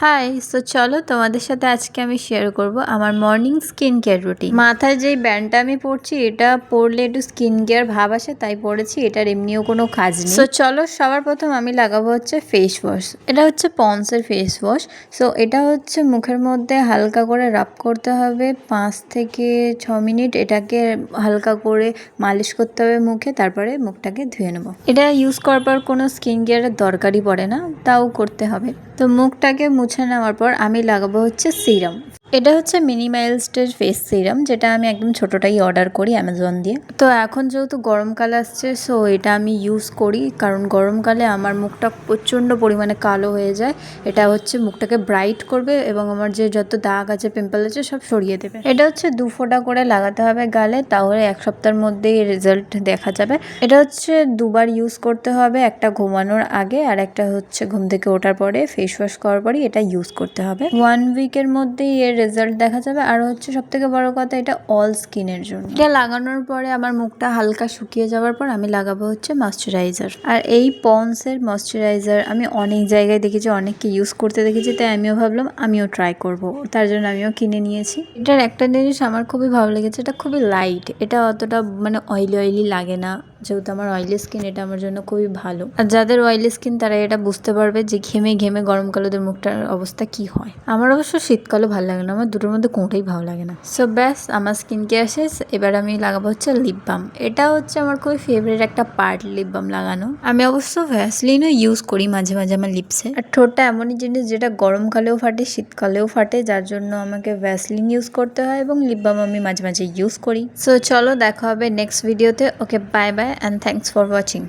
High, so চলো তোমাদের সাথে আজকে আমি শেয়ার করব আমার মর্নিং স্কিন কেয়ার রুটিন। মাথায় যেই ব্যান্ডটা আমি পরছি এটা পরলে একটু স্কিন কেয়ার ভাব আসে, তাই পরেছি। এটার এমনিও কোনো কাজ নেই। সো চলো, সবার প্রথম আমি লাগাবো হচ্ছে ফেস ওয়াশ। এটা হচ্ছে পন্সের ফেস ওয়াশ। সো এটা হচ্ছে মুখের মধ্যে হালকা করে রাব করতে হবে 5 থেকে 6 মিনিট। এটাকে হালকা করে মালিশ করতে হবে মুখে, তারপরে মুখটাকে ধুয়ে নেবো। এটা ইউজ করার পর কোনো স্কিন কেয়ারের দরকারই পড়ে না, তাও করতে হবে। তো মুখটাকে মুছে নেওয়ার পর আমি লাগাবো হচ্ছে সিরাম। এটা হচ্ছে মিনিমালিস্টের ফেস সিরাম, যেটা আমি একদম ছোটোটাই অর্ডার করি অ্যামাজন দিয়ে। তো এখন যেহেতু গরমকাল আসছে, সো এটা আমি ইউজ করি, কারণ গরমকালে আমার মুখটা প্রচণ্ড পরিমাণে কালো হয়ে যায়। এটা হচ্ছে মুখটাকে ব্রাইট করবে এবং আমার যে যত দাগ আছে, পিম্পল আছে, সব সরিয়ে দেবে। এটা হচ্ছে 2 ফোঁটা করে লাগাতে হবে গালে, তাহলে 1 সপ্তাহের মধ্যেই রেজাল্ট দেখা যাবে। এটা হচ্ছে 2 বার ইউজ করতে হবে, একটা ঘুমানোর আগে আর একটা হচ্ছে ঘুম থেকে ওঠার পরে। ফেস ওয়াশ করার পরই এটা ইউজ করতে হবে। 1 উইকের মধ্যেই এর রেজাল্ট দেখা যাবে। আর হচ্ছে সব থেকে বড় কথা, এটা অল স্কিনের জন্য। এটা লাগানোর পরে আমার মুখটা হালকা শুকিয়ে যাওয়ার পর আমি লাগাবো হচ্ছে ময়শ্চারাইজার। আর এই পন্সের ময়শ্চারাইজার আমি অনেক জায়গায় দেখেছি, অনেককে ইউজ করতে দেখেছি, তাই আমিও ভাবলাম আমিও ট্রাই করব। তার জন্য আমিও কিনে নিয়েছি। এটার একটা জিনিস আমার খুবই ভালো লেগেছে, এটা খুবই লাইট। এটা অতটা অয়েলি লাগে না, যেহেতু আমার অয়েলি স্কিন, এটা আমার জন্য খুবই ভালো। আর যাদের অয়েলি স্কিন তারা এটা বুঝতে পারবে যে ঘেমে ঘেমে গরমকালে ওদের মুখটার অবস্থা কি হয়। আমার অবশ্য শীতকালও ভালো লাগে না, আমার দুটোর মধ্যে কোনোটাই ভালো লাগে না। সো ব্যাস, আমার স্কিন কেয়ার শেষ। এবার আমি লাগাবো হচ্ছে লিপ বাম। এটা হচ্ছে আমার খুবই ফেভারিট একটা পার্ট, লিপ বাম লাগানো। আমি অবশ্য ভ্যাসলিনও ইউজ করি মাঝে মাঝে আমার লিপসে। আর ঠোঁটটা এমনই জিনিস যেটা গরমকালেও ফাটে, শীতকালেও ফাটে, যার জন্য আমাকে ভ্যাসলিন ইউজ করতে হয় এবং লিপ বাম আমি মাঝে মাঝে ইউজ করি। সো চলো, দেখা হবে নেক্সট ভিডিওতে। Okay, bye bye and thanks for watching.